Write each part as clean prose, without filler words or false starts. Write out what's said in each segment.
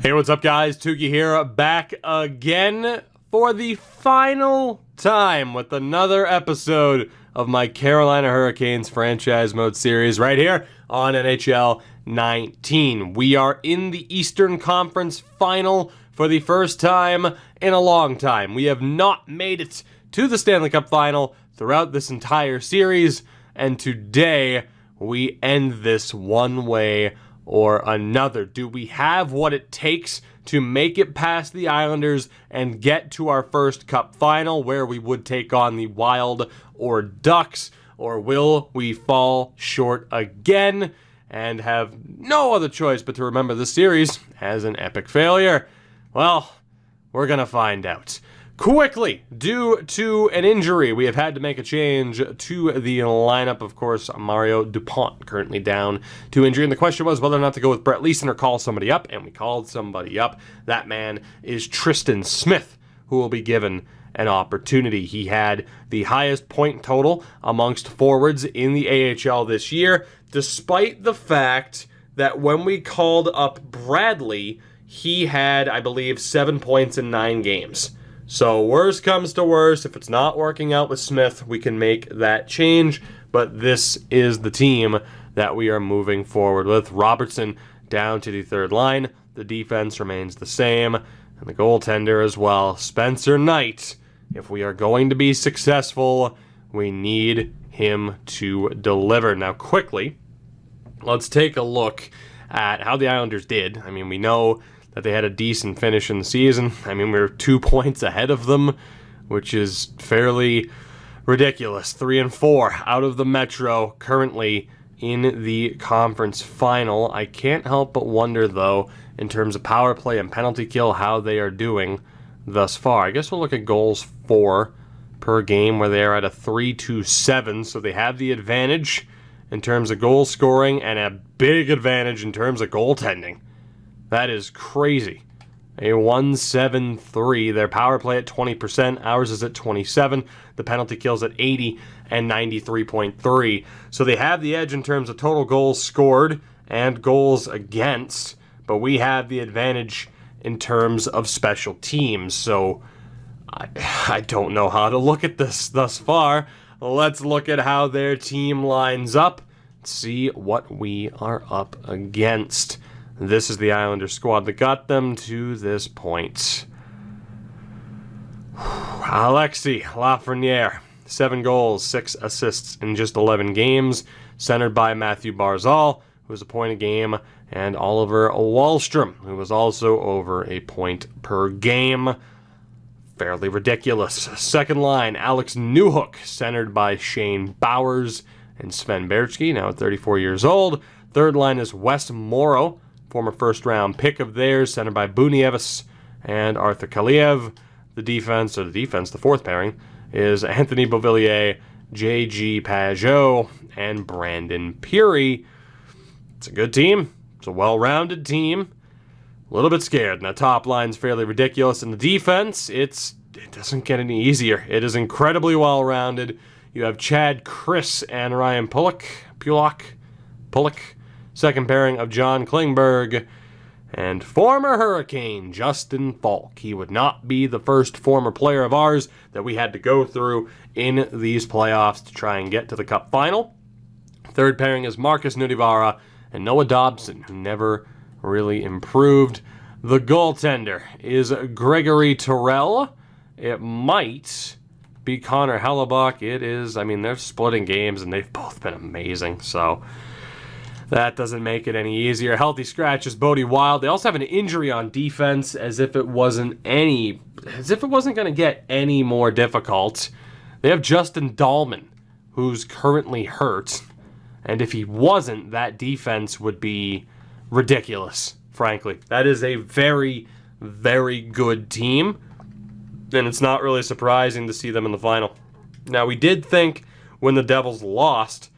Hey, what's up, guys? Tukey here, back again for the final time with another episode of my Carolina Hurricanes franchise mode series right here on NHL 19. We are in the Eastern Conference Final for the first time in a long time. We have not made it to the Stanley Cup Final throughout this entire series, and today we end this one way or another. Do we have what it takes to make it past the Islanders and get to our first Cup Final where we would take on the Wild or Ducks? Or will we fall short again and have no other choice but to remember this series as an epic failure? Well, we're going to find out. Quickly, due to an injury, we have had to make a change to the lineup. Of course, Mario Dupont currently down to injury, and the question was whether or not to go with Brett Leeson or call somebody up, and we called somebody up. That man is Tristan Smith, who will be given an opportunity. He had the highest point total amongst forwards in the AHL this year, despite the fact that when we called up Bradley, he had, I believe, 7 points in 9 games. So worst comes to worst, if it's not working out with Smith, we can make that change. But this is the team that we are moving forward with. Robertson down to the third line. The defense remains the same. And the goaltender as well. Spencer Knight. If we are going to be successful, we need him to deliver. Now quickly, let's take a look at how the Islanders did. I mean, we know that they had a decent finish in the season. I mean, we were 2 points ahead of them, which is fairly ridiculous. 3-4 out of the Metro, currently in the conference final. I can't help but wonder, though, in terms of power play and penalty kill, how they are doing thus far. I guess we'll look at goals for per game, where they are at a 3-2-7, so they have the advantage in terms of goal scoring and a big advantage in terms of goaltending. That is crazy. A 1-7-3. Their power play at 20%. Ours is at 27%. The penalty kills at 80 and 93.3. So they have the edge in terms of total goals scored and goals against. But we have the advantage in terms of special teams. So I don't know how to look at this thus far. Let's look at how their team lines up. See what we are up against. This is the Islanders squad that got them to this point. Alexis Lafreniere, 7 goals, 6 assists in just 11 games, centered by Matthew Barzal, who was a point a game, and Oliver Wahlstrom, who was also over a point per game. Fairly ridiculous. Second line, Alex Newhook, centered by Shane Bowers and Sven Berchke, now at 34 years old. Third line is Wes Morrow, former first-round pick of theirs, centered by Bunievis and Arthur Kaliev. The fourth pairing, is Anthony Beauvillier, J.G. Pajot, and Brandon Peary. It's a good team. It's a well-rounded team. A little bit scared, and the top line's fairly ridiculous. And the defense, it doesn't get any easier. It is incredibly well-rounded. You have Chad Chris and Ryan Pulock. Second pairing of John Klingberg and former Hurricane Justin Falk. He would not be the first former player of ours that we had to go through in these playoffs to try and get to the Cup Final. Third pairing is Marcus Nudivara and Noah Dobson, who never really improved. The goaltender is Gregory Terrell. It might be Connor Hellebuck. It is, I mean, they're splitting games, and they've both been amazing, so that doesn't make it any easier. Healthy scratch is Bodie Wild. They also have an injury on defense, as if it wasn't going to get any more difficult. They have Justin Dahlman, who's currently hurt, and if he wasn't, that defense would be ridiculous, frankly. That is a very, very good team, and it's not really surprising to see them in the final. Now, we did think when the Devils lost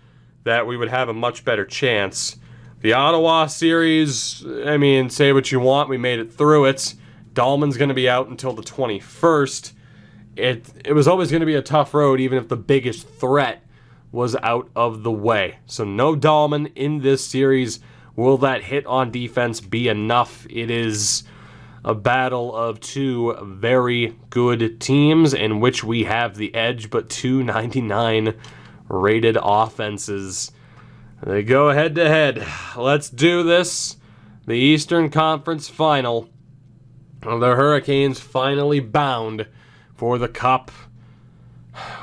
that we would have a much better chance. The Ottawa series, I mean, say what you want, we made it through it. Dahlman's going to be out until the 21st. It was always going to be a tough road, even if the biggest threat was out of the way. So no Dahlman in this series. Will that hit on defense be enough? It is a battle of two very good teams in which we have the edge, but 299 rated offenses. They go head to head. Let's do this. The Eastern Conference Final. The Hurricanes finally bound for the Cup.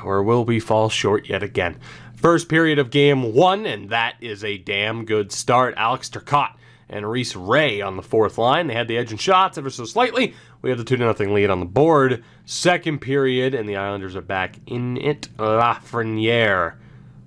Or will we fall short yet again? First period of Game 1, and that is a damn good start. Alex Turcotte and Reese Ray on the fourth line. They had the edge in shots ever so slightly. We have the 2-0 lead on the board. Second period, and the Islanders are back in it. Lafreniere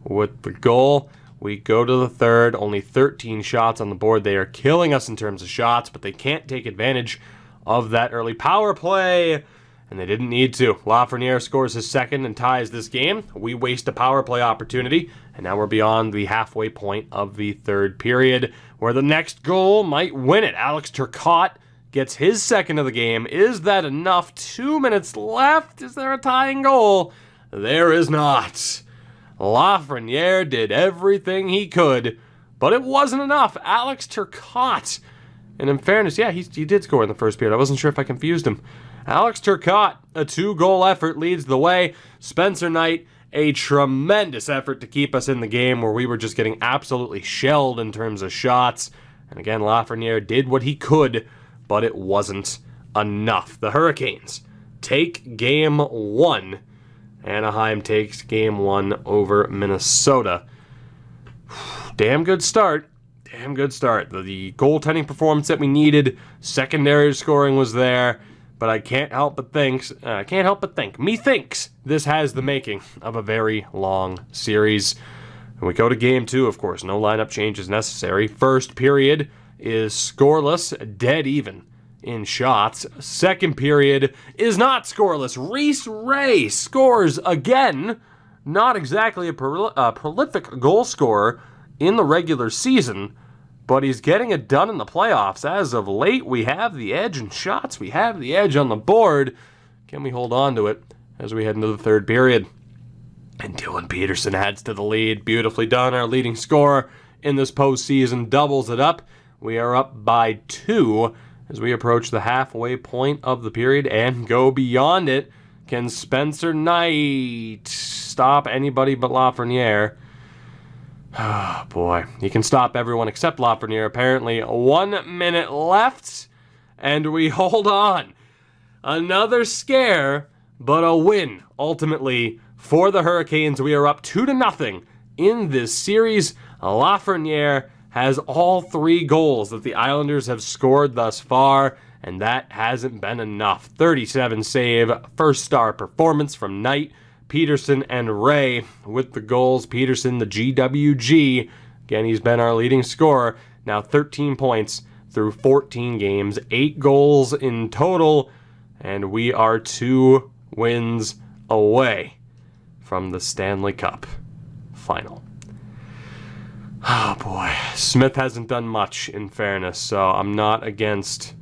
with the goal. We go to the third, only 13 shots on the board. They are killing us in terms of shots, but they can't take advantage of that early power play, and they didn't need to. Lafreniere scores his second and ties this game. We waste a power play opportunity, and now we're beyond the halfway point of the third period, where the next goal might win it. Alex Turcotte gets his second of the game. Is that enough? 2 minutes left. Is there a tying goal? There is not. Lafreniere did everything he could, but it wasn't enough. Alex Turcotte, and in fairness, yeah, he did score in the first period. I wasn't sure if I confused him. Alex Turcotte, a 2-goal effort, leads the way. Spencer Knight, a tremendous effort to keep us in the game where we were just getting absolutely shelled in terms of shots. And again, Lafreniere did what he could, but it wasn't enough. The Hurricanes take Game 1. Anaheim takes Game 1 over Minnesota. Damn good start. Damn good start. The goaltending performance that we needed, secondary scoring was there, but I can't help but think, methinks this has the making of a very long series. And we go to Game 2, of course. No lineup changes necessary. First period is scoreless, dead even in shots. Second period is not scoreless. Reese Ray scores again. Not exactly a prolific goal scorer in the regular season, but he's getting it done in the playoffs. As of late, we have the edge in shots. We have the edge on the board. Can we hold on to it as we head into the third period? And Dylan Peterson adds to the lead. Beautifully done. Our leading scorer in this postseason doubles it up. We are up by 2 as we approach the halfway point of the period and go beyond it. Can Spencer Knight stop anybody but Lafreniere? Oh, boy. He can stop everyone except Lafreniere. Apparently, 1 minute left, and we hold on. Another scare, but a win, ultimately, for the Hurricanes. We are up 2-0 in this series. Lafreniere has all 3 goals that the Islanders have scored thus far, and that hasn't been enough. 37 save, first star performance from Knight, Peterson, and Ray with the goals. Peterson, the GWG. Again, he's been our leading scorer. Now 13 points through 14 games, 8 goals in total, and we are 2 wins away from the Stanley Cup Final. Oh boy, Smith hasn't done much, in fairness, so I'm not against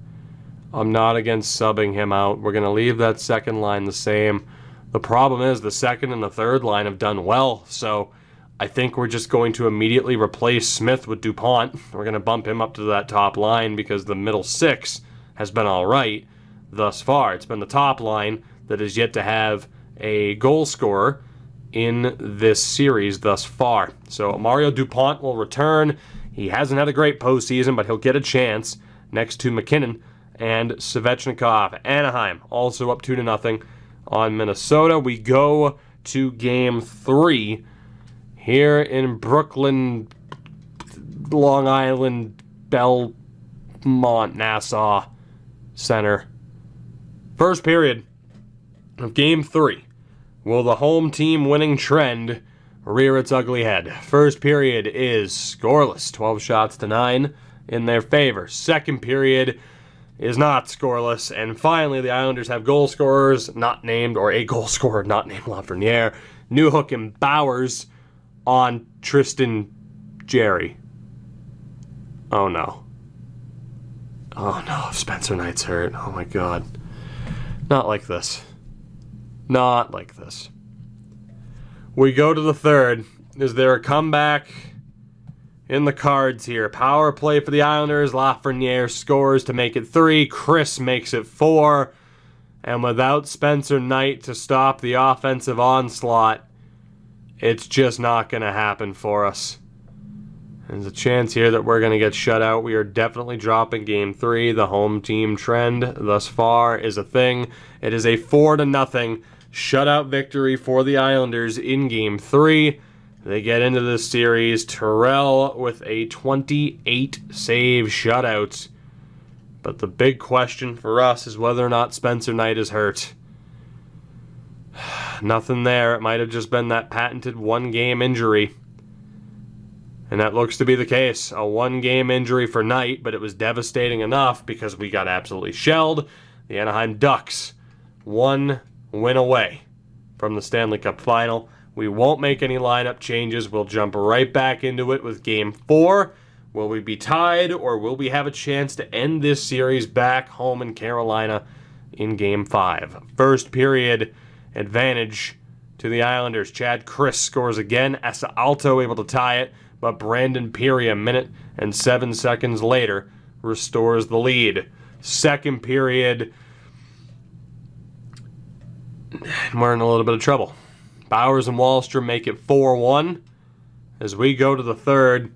subbing him out. We're going to leave that second line the same. The problem is the second and the third line have done well, so I think we're just going to immediately replace Smith with DuPont. We're going to bump him up to that top line because the middle 6 has been all right thus far. It's been the top line that is yet to have a goal scorer in this series thus far. So Mario DuPont will return. He hasn't had a great postseason, but he'll get a chance next to McKinnon and Svechnikov. Anaheim also up 2-0 on Minnesota. We go to Game 3 here in Brooklyn, Long Island, Belmont, Nassau Center. First period of Game 3. Will the home team winning trend rear its ugly head? First period is scoreless, 12 shots to 9 in their favor. Second period is not scoreless, and finally the Islanders have goal scorers not named, or a goal scorer not named Lafreniere. Newhook and Bowers on Tristan Jarry. Oh no. Oh no, if Spencer Knight's hurt. Oh my god. Not like this. Not like this. We go to the third. Is there a comeback? in the cards here. Power play for the Islanders. Lafreniere scores to make it 3. Chris makes it 4. And without Spencer Knight to stop the offensive onslaught, it's just not going to happen for us. There's a chance here that we're going to get shut out. We are definitely dropping Game 3. The home team trend thus far is a thing. It is a 4-0 shutout victory for the Islanders in Game 3. They get into this series. Terrell with a 28-save shutout. But the big question for us is whether or not Spencer Knight is hurt. Nothing there. It might have just been that patented one-game injury. And that looks to be the case. A one-game injury for Knight, but it was devastating enough because we got absolutely shelled. The Anaheim Ducks, 1 win away from the Stanley Cup Final. We won't make any lineup changes. We'll jump right back into it with Game 4. Will we be tied, or will we have a chance to end this series back home in Carolina in Game 5? First period advantage to the Islanders. Chad Chris scores again. Esa Alto able to tie it, but Brandon Peary, a minute and 7 seconds later, restores the lead. Second period, we're in a little bit of trouble. Bowers and Wahlstrom make it 4-1 as we go to the third.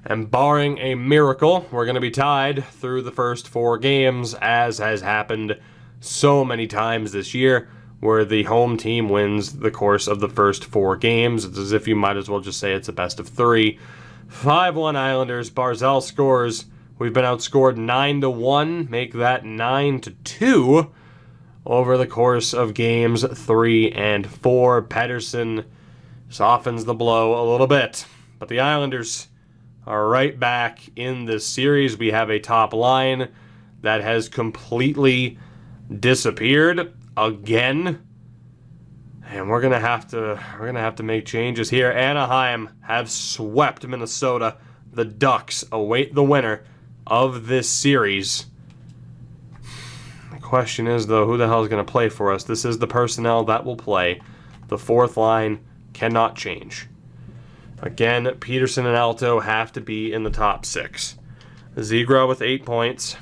And barring a miracle, we're going to be tied through the first 4 games, as has happened so many times this year, where the home team wins the course of the first 4 games. It's as if you might as well just say it's a best of 3. 5-1 Islanders. Barzal scores. We've been outscored 9-1. Make that 9-2 over the course of games 3 and 4. Pettersson softens the blow a little bit. But the Islanders are right back in this series. We have a top line that has completely disappeared again. And we're gonna have to make changes here. Anaheim have swept Minnesota. The Ducks await the winner of this series. The question is, though, who the hell is going to play for us? This is the personnel that will play. The fourth line cannot change. Again, Peterson and Alto have to be in the top 6. Zegras with 8 points.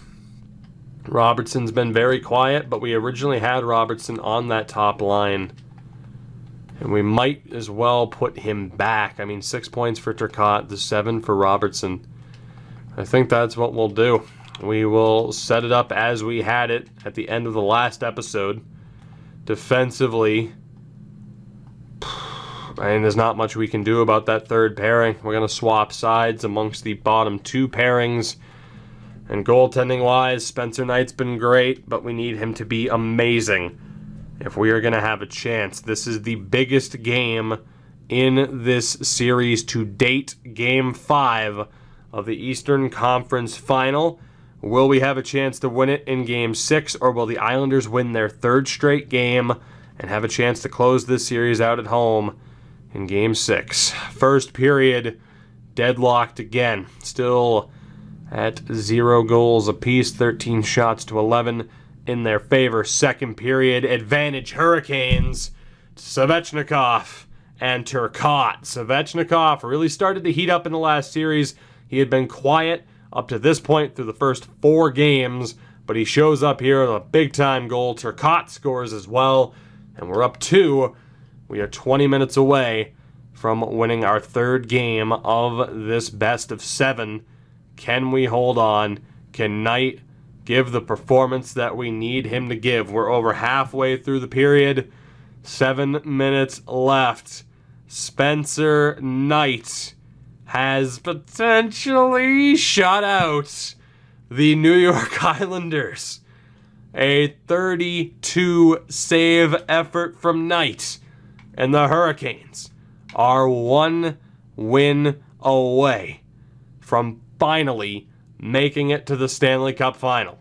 Robertson's been very quiet, but we originally had Robertson on that top line. And we might as well put him back. I mean, 6 points for Turcotte, the 7 for Robertson. I think that's what we'll do. We will set it up as we had it at the end of the last episode. Defensively, I mean, there's not much we can do about that third pairing. We're going to swap sides amongst the bottom 2 pairings. And goaltending-wise, Spencer Knight's been great, but we need him to be amazing if we are going to have a chance. This is the biggest game in this series to date, Game 5 of the Eastern Conference Final. Will we have a chance to win it in Game 6, or will the Islanders win their 3rd straight game and have a chance to close this series out at home in Game 6? First period, deadlocked again. Still at 0 goals apiece, 13 shots to 11 in their favor. Second period, advantage Hurricanes. Svechnikov and Turcotte. Svechnikov really started to heat up in the last series. He had been quiet up to this point through the first 4 games, but he shows up here with a big-time goal. Turcotte scores as well, and we're up 2. We are 20 minutes away from winning our 3rd game of this best of 7. Can we hold on? Can Knight give the performance that we need him to give? We're over halfway through the period. 7 minutes left. Spencer Knight has potentially shut out the New York Islanders. A 32 save effort from Knight, and the Hurricanes are 1 win away from finally making it to the Stanley Cup Final.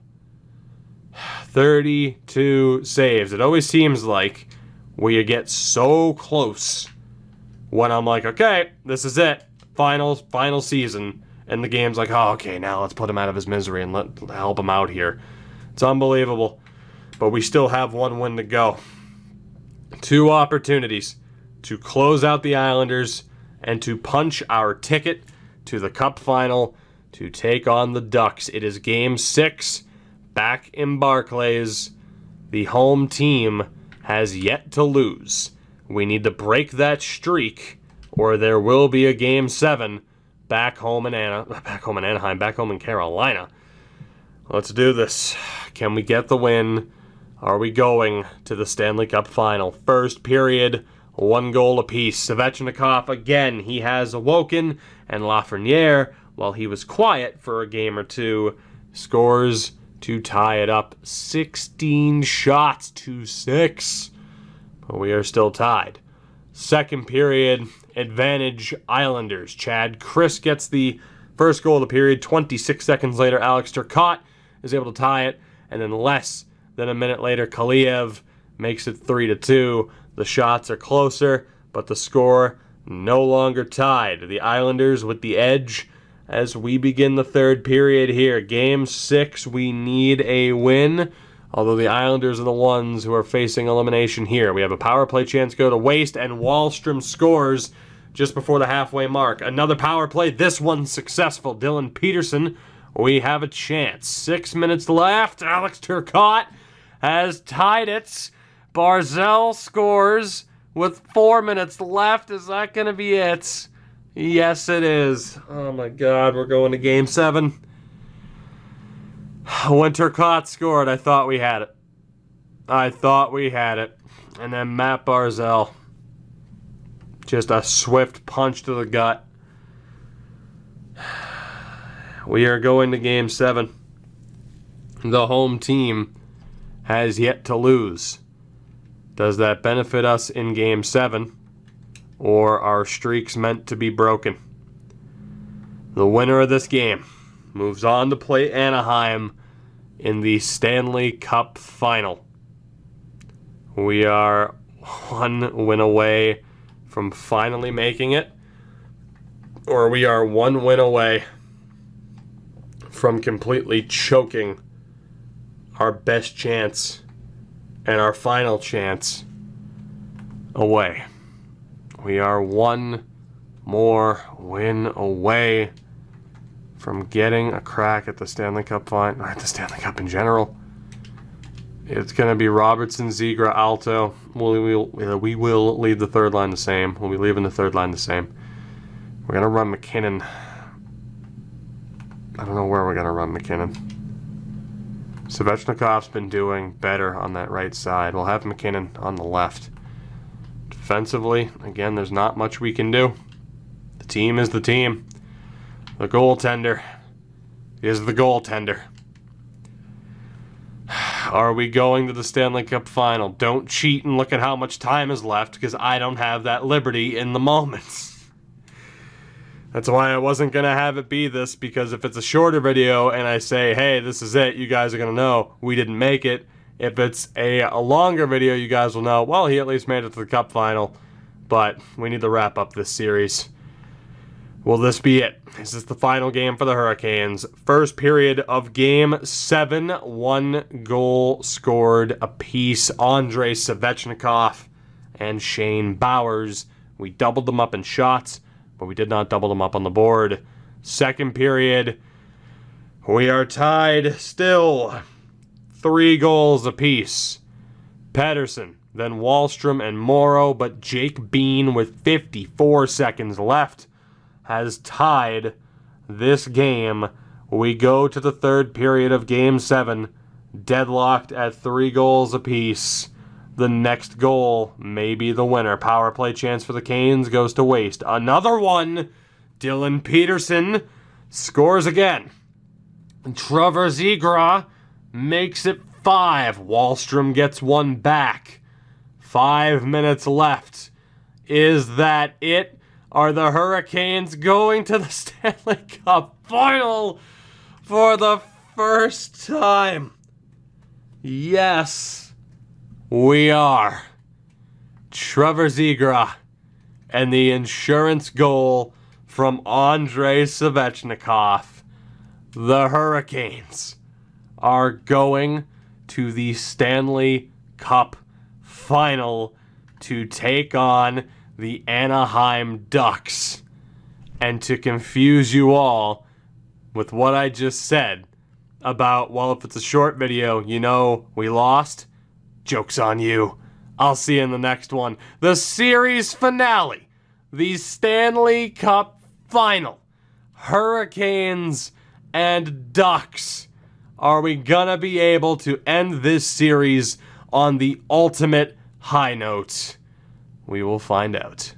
32 saves. It always seems like we get so close when I'm like, okay, this is it. Final season, and the game's like, oh, okay, now let's put him out of his misery and help him out here. It's unbelievable, but we still have 1 win to go. 2 opportunities to close out the Islanders and to punch our ticket to the Cup Final to take on the Ducks. It is Game 6 back in Barclays. The home team has yet to lose. We need to break that streak, or there will be a Game 7 back home in Anaheim, back home in Carolina. Let's do this. Can we get the win? Are we going to the Stanley Cup Final? First period, 1 goal apiece. Svechnikov, again, he has awoken, and Lafreniere, while he was quiet for a game or two, scores to tie it up. 16 shots to 6. But we are still tied. Second period, advantage Islanders. Chad Chris gets the first goal of the period. 26 seconds later, Alex Turcotte is able to tie it. And then less than a minute later, Kaliev makes it 3-2. The shots are closer, but the score no longer tied. The Islanders with the edge as we begin the third period here. Game 6, we need a win, although the Islanders are the ones who are facing elimination here. We have a power play chance go to waste, and Wahlstrom scores just before the halfway mark. Another power play, this one successful. Dylan Peterson, we have a chance. 6 minutes left. Alex Turcotte has tied it. Barzal scores with 4 minutes left. Is that going to be it? Yes, it is. Oh my God, we're going to Game 7. When Turcotte scored, I thought we had it. And then Matt Barzal, just a swift punch to the gut. We are going to Game 7. The home team has yet to lose. Does that benefit us in Game 7? Or are streaks meant to be broken? The winner of this game moves on to play Anaheim in the Stanley Cup Final. We are 1 win away from finally making it, or we are 1 win away from completely choking our best chance and our final chance away. We are 1 more win away from getting a crack at the Stanley Cup Final, or at the Stanley Cup in general. It's going to be Robertson, Zigra, Alto. We will leave the third line the same. We'll be leaving the third line the same. We're going to run McKinnon. I don't know where we're going to run McKinnon. Svechnikov's been doing better on that right side. We'll have McKinnon on the left. Defensively, again, there's not much we can do. The team is the team. The goaltender is the goaltender. Are we going to the Stanley Cup Final? Don't cheat and look at how much time is left, because I don't have that liberty in the moment. That's why I wasn't going to have it be this, because if it's a shorter video and I say, hey, this is it, you guys are going to know we didn't make it. If it's a longer video, you guys will know, well, he at least made it to the Cup Final, but we need to wrap up this series. Will this be it? Is this the final game for the Hurricanes? First period of Game 7, 1 goal scored apiece. Andrei Svechnikov and Shane Bowers. We doubled them up in shots, but we did not double them up on the board. Second period, we are tied still. 3 goals apiece. Pedersen, then Wahlstrom and Morrow, but Jake Bean with 54 seconds left has tied this game. We go to the third period of Game 7, deadlocked at 3 goals apiece. The next goal may be the winner. Power play chance for the Canes goes to waste. Another one. Dylan Peterson scores again. Trevor Zigra makes it 5. Wahlstrom gets 1 back. 5 minutes left. Is that it? Are the Hurricanes going to the Stanley Cup Final for the first time? Yes, we are. Trevor Zigra and the insurance goal from Andrei Svechnikov. The Hurricanes are going to the Stanley Cup Final to take on the Anaheim Ducks. and to confuse you all with what I just said about, well, if it's a short video, you know, we lost. Joke's on you. I'll see you in the next one. The series finale. The Stanley Cup Final. Hurricanes and Ducks. Are we gonna be able to end this series on the ultimate high note? We will find out.